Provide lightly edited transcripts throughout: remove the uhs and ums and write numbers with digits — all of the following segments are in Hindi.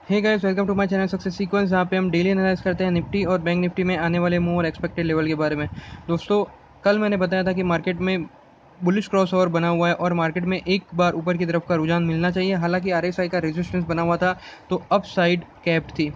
Hey guys, welcome to my channel success sequence, जहाँ पे हम डेली एनालाइज करते हैं निफ्टी और बैंक निफ्टी में आने वाले मूव और एक्सपेक्टेड लेवल के बारे में। दोस्तों, कल मैंने बताया था कि मार्केट में बुलिश क्रॉसओवर बना हुआ है और मार्केट में एक बार ऊपर की तरफ का रुझान मिलना चाहिए। हालांकि आरएसआई का रेजिस्टेंस बना हुआ था, तो अप साइड कैप्ड थी।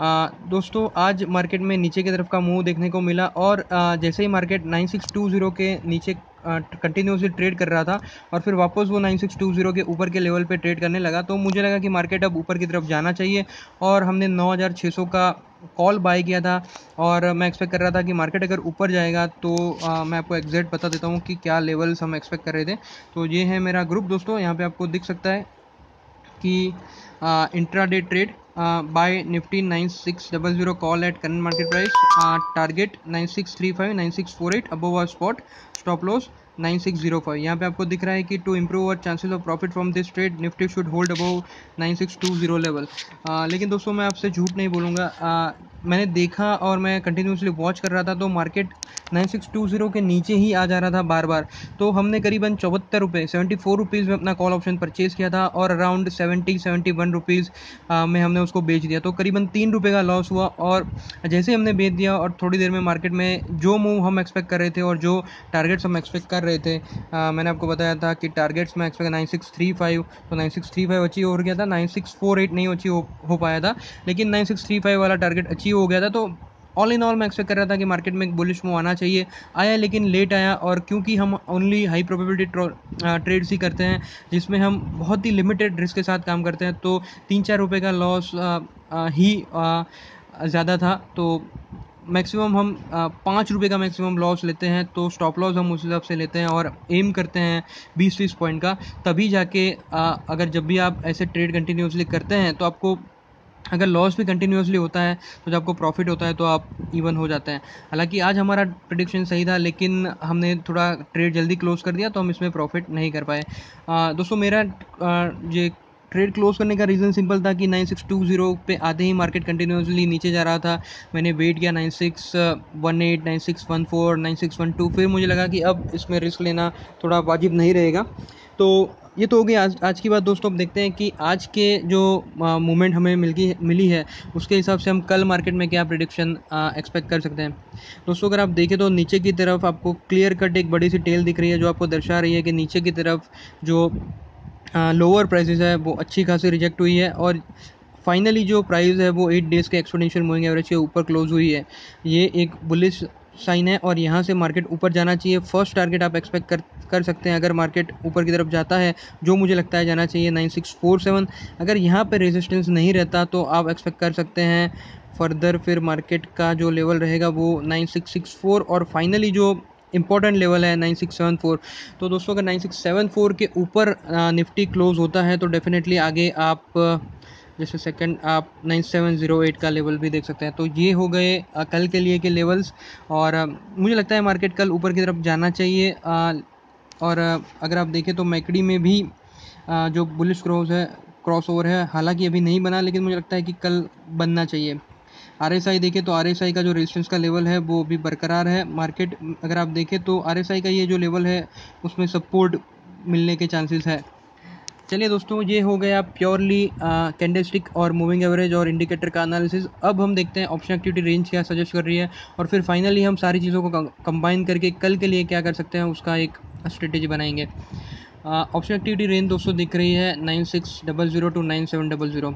दोस्तों, आज मार्केट में नीचे की तरफ का मूव देखने को मिला और जैसे ही मार्केट 9620 के नीचे कंटिन्यूसली ट्रेड कर रहा था और फिर वापस वो 9620 के ऊपर के लेवल पे ट्रेड करने लगा, तो मुझे लगा कि मार्केट अब ऊपर की तरफ जाना चाहिए और हमने 9600 का कॉल बाय किया था। और मैं एक्सपेक्ट कर रहा था कि मार्केट अगर ऊपर जाएगा तो मैं आपको एग्जैक्ट बता देता हूँ कि क्या लेवल्स हम एक्सपेक्ट कर रहे थे। तो ये है मेरा ग्रुप दोस्तों, यहाँ पे आपको दिख सकता है कि intraday trade buy Nifty 9600 call at current market price, target 9635 9648 above our spot, stop loss 9605। यहाँ पे आपको दिख रहा है कि to improve our chances of profit from this trade Nifty should hold above 9620 level. लेकिन दोस्तों, मैं आपसे झूठ नहीं बोलूँगा, मैंने देखा और मैं कंटिन्यूसली वॉच कर रहा था तो मार्केट 9620 के नीचे ही आ जा रहा था बार बार। तो हमने करीबन 74 रुपये 74 रुपीज़ में अपना कॉल ऑप्शन परचेज़ किया था और अराउंड 71 रुपीज़ में हमने उसको बेच दिया। तो करीबन 3 रुपये का लॉस हुआ और जैसे ही हमने बेच दिया और थोड़ी देर में मार्केट में जो मूव हम एक्सपेक्ट कर रहे थे और जो टारगेट्स हम एक्सपेक्ट कर रहे थे, मैंने आपको बताया था कि टारगेट्स में एक्सपेक्ट 9635, तो 9635 अचीव हो गया था। 9648 नहीं अचीव हो पाया था, लेकिन 9635 वाला टारगेट अचीव हो गया था। तो ऑल इन ऑल मैं एक्सपेक्ट कर रहा था कि मार्केट में एक बुलिश मूव आना चाहिए, आया लेकिन लेट आया। और क्योंकि हम ओनली हाई प्रोबेबिलिटी ट्रेड्स ही करते हैं जिसमें हम बहुत ही लिमिटेड रिस्क के साथ काम करते हैं, तो 3-4 रुपये का लॉस ही ज़्यादा था। तो मैक्सिमम हम 5 रुपये का मैक्सिमम लॉस लेते हैं, तो स्टॉप लॉस हम उस हिसाब से लेते हैं और एम करते हैं 20-30 पॉइंट का। तभी जाके अगर जब भी आप ऐसे ट्रेड कंटिन्यूसली करते हैं तो आपको अगर लॉस भी कंटिन्यूसली होता है तो जब आपको प्रॉफिट होता है तो आप इवन हो जाते हैं। हालांकि आज हमारा प्रेडिक्शन सही था, लेकिन हमने थोड़ा ट्रेड जल्दी क्लोज कर दिया तो हम इसमें प्रॉफिट नहीं कर पाए। दोस्तों, मेरा ये ट्रेड क्लोज करने का रीज़न सिंपल था कि 9620 पे आते ही मार्केट कंटिन्यूसली नीचे जा रहा था। मैंने वेट किया 9618, 9614, 9612, फिर मुझे लगा कि अब इसमें रिस्क लेना थोड़ा वाजिब नहीं रहेगा। तो ये तो हो गई आज की बात। दोस्तों, अब देखते हैं कि आज के जो मूवमेंट हमें मिली है उसके हिसाब से हम कल मार्केट में क्या प्रेडिक्शन एक्सपेक्ट कर सकते हैं। दोस्तों, अगर आप देखें तो नीचे की तरफ आपको क्लियर कट एक बड़ी सी टेल दिख रही है जो आपको दर्शा रही है कि नीचे की तरफ जो लोअर प्राइसेस है वो अच्छी खासी रिजेक्ट हुई है और फाइनली जो प्राइस है वो 8 डेज़ के एक्सपोनेंशियल मूविंग एवरेज के ऊपर क्लोज हुई है। ये एक बुलिश साइन है और यहाँ से मार्केट ऊपर जाना चाहिए। फर्स्ट टारगेट आप एक्सपेक्ट कर सकते हैं अगर मार्केट ऊपर की तरफ जाता है, जो मुझे लगता है जाना चाहिए 9647। अगर यहाँ पे रेजिस्टेंस नहीं रहता तो आप एक्सपेक्ट कर सकते हैं फर्दर फिर मार्केट का जो लेवल रहेगा वो 9664 और फाइनली जो इंपॉर्टेंट लेवल है 9674। तो दोस्तों, अगर 9674 के ऊपर निफ्टी क्लोज होता है तो डेफिनेटली आगे आप जैसे सेकंड आप 9708 का लेवल भी देख सकते हैं। तो ये हो गए कल के लिए के लेवल्स और मुझे लगता है मार्केट कल ऊपर की तरफ जाना चाहिए। और अगर आप देखें तो मैकडी में भी जो बुलिश क्रॉस ओवर है, हालांकि अभी नहीं बना, लेकिन मुझे लगता है कि कल बनना चाहिए। आरएसआई देखें तो आरएसआई का जो रेजिस्टेंस का लेवल है वो भी बरकरार है। मार्केट अगर आप देखें तो आरएसआई का ये जो लेवल है उसमें सपोर्ट मिलने के चांसेस है। चलिए दोस्तों, ये हो गया प्योरली कैंडलस्टिक और मूविंग एवरेज और इंडिकेटर का एनालिसिस। अब हम देखते हैं ऑप्शन एक्टिविटी रेंज क्या सजेस्ट कर रही है और फिर फाइनली हम सारी चीज़ों को कंबाइन करके कल के लिए क्या कर सकते हैं उसका एक स्ट्रेटेजी बनाएंगे। ऑप्शन एक्टिविटी रेंज दोस्तों दिख रही है 9600 टू 9700।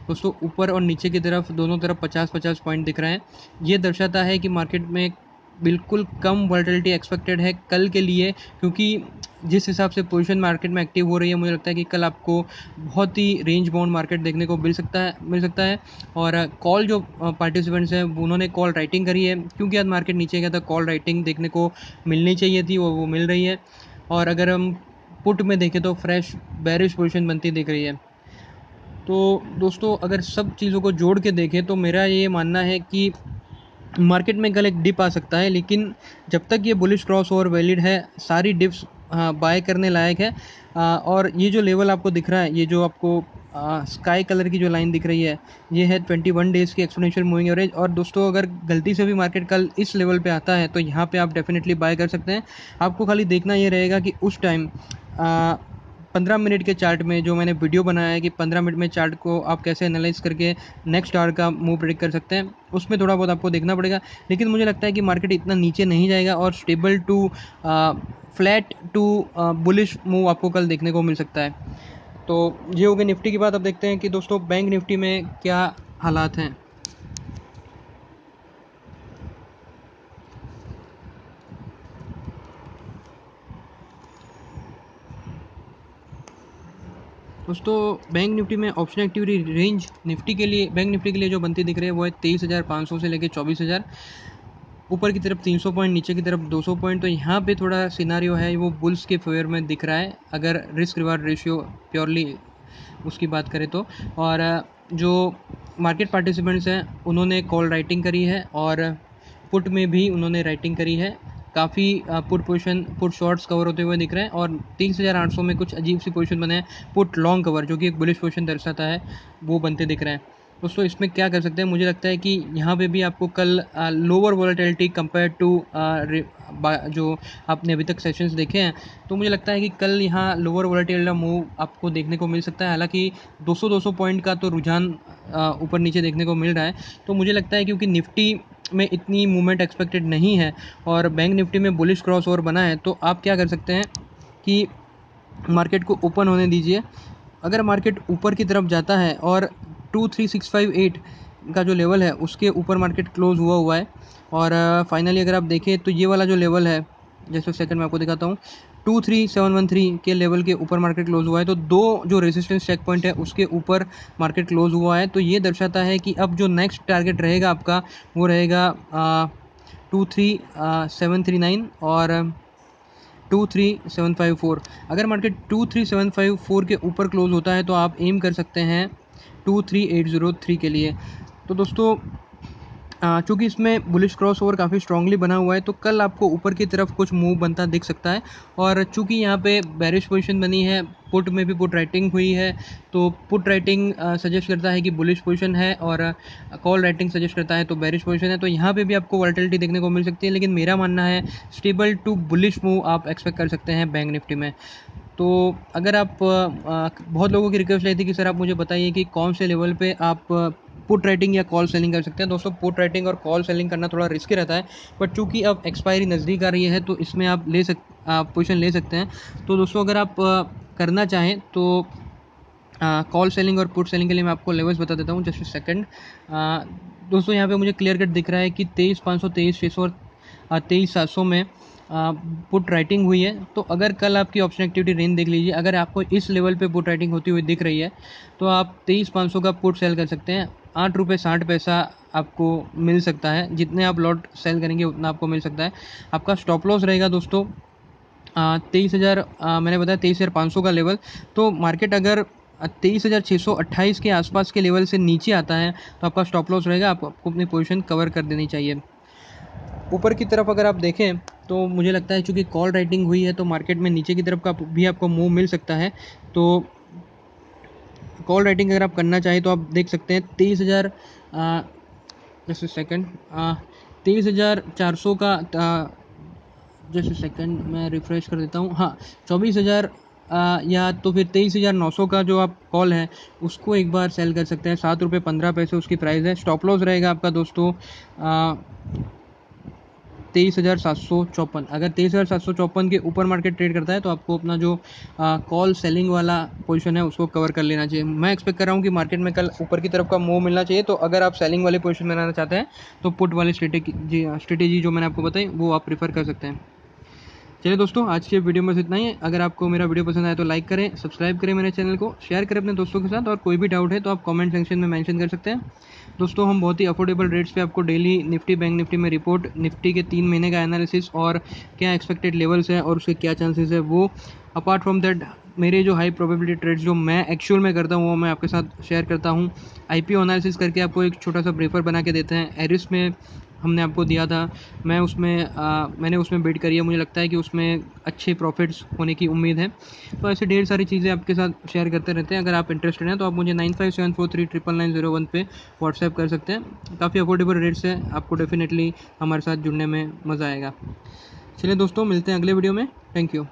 दोस्तों, ऊपर और नीचे की तरफ दोनों तरफ 50-50 पॉइंट दिख रहे हैं। ये दर्शाता है कि मार्केट में बिल्कुल कम वॉलेटिलिटी एक्सपेक्टेड है कल के लिए, क्योंकि जिस हिसाब से पोजीशन मार्केट में एक्टिव हो रही है मुझे लगता है कि कल आपको बहुत ही रेंज बाउंड मार्केट देखने को मिल सकता है। और कॉल जो पार्टिसिपेंट्स हैं उन्होंने कॉल राइटिंग करी है, क्योंकि आज मार्केट नीचे गया था कॉल राइटिंग देखने को मिलनी चाहिए थी, वो मिल रही है। और अगर हम पुट में देखें तो फ्रेश बेरिश पोजीशन बनती दिख रही है। तो दोस्तों, अगर सब चीज़ों को जोड़ के देखें तो मेरा ये मानना है कि मार्केट में कल एक डिप आ सकता है, लेकिन जब तक ये बुलिश क्रॉस ओवर वैलिड है सारी डिप्स बाय करने लायक है। और ये जो लेवल आपको दिख रहा है, ये जो आपको स्काई कलर की जो लाइन दिख रही है, ये है 21 डेज़ की एक्सपोनेंशियल मूविंग एवरेज। और दोस्तों, अगर गलती से भी मार्केट कल इस लेवल पे आता है तो यहाँ पे आप डेफिनेटली बाय कर सकते हैं। आपको खाली देखना ये रहेगा कि उस टाइम 15 मिनट के चार्ट में जो मैंने वीडियो बनाया है कि 15 मिनट में चार्ट को आप कैसे एनालाइज करके नेक्स्ट आवर का मूव प्रेडिक्ट कर सकते हैं, उसमें थोड़ा बहुत आपको देखना पड़ेगा। लेकिन मुझे लगता है कि मार्केट इतना नीचे नहीं जाएगा और stable to flat to bullish move आपको कल देखने को मिल सकता है। तो ये हो गई निफ्टी की बात। अब देखते हैं कि दोस्तों बैंक निफ्टी में क्या हालात हैं। दोस्तों बैंक निफ्टी में ऑप्शन एक्टिविटी रेंज निफ्टी के लिए, बैंक निफ्टी के लिए जो बनती दिख रही है वो है 23,500 से लेकर 24,000, ऊपर की तरफ 300 पॉइंट, नीचे की तरफ 200 पॉइंट। तो यहाँ पे थोड़ा सिनारियो है वो बुल्स के फेवर में दिख रहा है अगर रिस्क रिवार्ड रेशियो प्योरली उसकी बात करें तो। और जो मार्केट पार्टिसिपेंट्स हैं उन्होंने कॉल राइटिंग करी है और पुट में भी उन्होंने राइटिंग करी है। काफ़ी पुट शॉर्ट्स कवर होते हुए दिख रहे हैं और 30,800 में कुछ अजीब सी पोजीशन बने हैं पुट लॉन्ग कवर, जो कि एक बुलिश पोजीशन दर्शाता है, वो बनते दिख रहे हैं। दोस्तों इसमें क्या कर सकते हैं, मुझे लगता है कि यहाँ पे भी आपको कल लोअर वॉलेटिलिटी कंपेयर टू जो आपने अभी तक सेशंस देखे हैं, तो मुझे लगता है कि कल यहाँ लोअर वॉलेटिलिटी मूव आपको देखने को मिल सकता है। हालांकि 200 पॉइंट का तो रुझान ऊपर नीचे देखने को मिल रहा है। तो मुझे लगता है क्योंकि निफ्टी में इतनी मूवमेंट एक्सपेक्टेड नहीं है और बैंक निफ्टी में बुलिश क्रॉस ओवर बना है, तो आप क्या कर सकते हैं कि मार्केट को ओपन होने दीजिए। अगर मार्केट ऊपर की तरफ जाता है और 23,658 का जो लेवल है उसके ऊपर मार्केट क्लोज हुआ है और फाइनली अगर आप देखें तो ये वाला जो लेवल है, जैसे सेकंड में आपको दिखाता हूँ, 23,713 के लेवल के ऊपर मार्केट क्लोज हुआ है। तो दो जो रेजिस्टेंस चेक पॉइंट है उसके ऊपर मार्केट क्लोज हुआ है। तो ये दर्शाता है कि अब जो नेक्स्ट टारगेट रहेगा आपका वो रहेगा 23,739 और 23,754। अगर मार्केट 23,754 के ऊपर क्लोज होता है तो आप एम कर सकते हैं 23,803 के लिए। तो दोस्तों चूँकि इसमें बुलिश क्रॉस ओवर काफ़ी स्ट्रांगली बना हुआ है तो कल आपको ऊपर की तरफ कुछ मूव बनता दिख सकता है। और चूँकि यहाँ पे बेरिश पोजीशन बनी है, पुट में भी पुट राइटिंग हुई है, तो पुट राइटिंग सजेस्ट करता है कि बुलिश पोजीशन है और कॉल राइटिंग सजेस्ट करता है तो बेरिश पोजीशन है। तो यहाँ पे भी आपको वॉलेटिलिटी देखने को मिल सकती है, लेकिन मेरा मानना है स्टेबल टू बुलिश मूव आप एक्सपेक्ट कर सकते हैं बैंक निफ्टी में। तो अगर आप बहुत लोगों की रिक्वेस्ट रही थी कि सर आप मुझे बताइए कि कौन से लेवल पे आप पुट राइटिंग या कॉल सेलिंग कर सकते हैं। दोस्तों पुट राइटिंग और कॉल सेलिंग करना थोड़ा रिस्की रहता है, बट चूंकि अब एक्सपायरी नज़दीक आ रही है तो इसमें आप पोजीशन ले सकते हैं। तो दोस्तों अगर आप करना चाहें तो कॉल सेलिंग और पुट सेलिंग के लिए मैं आपको लेवल्स बता देता हूँ, जस्ट सेकंड। दोस्तों यहाँ पे मुझे क्लियर कट दिख रहा है कि 23,500, 23,600 और 23,700 में पुट राइटिंग हुई है। तो अगर कल आपकी ऑप्शन एक्टिविटी रेंज देख लीजिए, अगर आपको इस लेवल पे पुट राइटिंग होती हुई दिख रही है तो आप 23,500 का पुट सेल कर सकते हैं। 8 रुपये 60 पैसा आपको मिल सकता है, जितने आप लॉट सेल करेंगे उतना आपको मिल सकता है। आपका स्टॉप लॉस रहेगा दोस्तों 23,000, मैंने बताया 23,500 का लेवल। तो मार्केट अगर 23,628 के आसपास के लेवल से नीचे आता है तो आपका स्टॉप लॉस रहेगा, आपको अपनी पोजीशन कवर कर देनी चाहिए। ऊपर की तरफ अगर आप देखें तो मुझे लगता है चूँकि कॉल राइटिंग हुई है तो मार्केट में नीचे की तरफ का भी आपको मूव मिल सकता है। तो कॉल राइटिंग अगर आप करना चाहें तो आप देख सकते हैं 23,000, जैसे सेकंड 23,400 का, जैसे सेकंड मैं रिफ्रेश कर देता हूँ, हाँ 24,000 या तो फिर 23,900 का जो आप कॉल है उसको एक बार सेल कर सकते हैं। 7 रुपये 15 पैसे उसकी प्राइस है। स्टॉप लॉस रहेगा आपका दोस्तों 23,754। अगर 23,754 के ऊपर मार्केट ट्रेड करता है तो आपको अपना जो कॉल सेलिंग वाला पोजीशन है उसको कवर कर लेना चाहिए। मैं एक्सपेक्ट कर रहा हूँ कि मार्केट में कल ऊपर की तरफ का मूव मिलना चाहिए। तो अगर आप सेलिंग वाले पोजीशन बनाना चाहते हैं तो पुट वाली स्ट्रेटेजी जो मैंने आपको बताई वो आप प्रेफर कर सकते हैं। चलिए दोस्तों, आज के वीडियो में बस इतना ही। अगर आपको मेरा वीडियो पसंद आया तो लाइक करें, सब्सक्राइब करें मेरे चैनल को, शेयर करें अपने दोस्तों के साथ, और कोई भी डाउट है तो आप कमेंट सेक्शन में मेंशन कर सकते हैं। दोस्तों हम बहुत ही अफोर्डेबल रेट्स पे आपको डेली निफ्टी बैंक निफ्टी में रिपोर्ट, निफ्टी के 3 महीने का एनालिसिस और क्या एक्सपेक्टेड लेवल्स है और उसके क्या चांसेस है, वो अपार्ट फ्रॉम दैट मेरे जो हाई प्रोबेबिलिटी ट्रेड्स जो मैं एक्चुअल में करता हूँ वो मैं आपके साथ शेयर करता हूँ। आईपीओ एनालिसिस करके आपको एक छोटा सा ब्रीफर बना के देते हैं। एरिस में हमने आपको दिया था, मैंने उसमें बिड करी है, मुझे लगता है कि उसमें अच्छे प्रॉफिट्स होने की उम्मीद है। तो ऐसे ढेर सारी चीज़ें आपके साथ शेयर करते रहते हैं। अगर आप इंटरेस्टेड हैं तो आप मुझे 9574399901 पे व्हाट्सएप कर सकते हैं। काफ़ी अफोर्डेबल रेट्स है, आपको डेफिनेटली हमारे साथ जुड़ने में मज़ा आएगा। चलिए दोस्तों, मिलते हैं अगले वीडियो में। Thank you.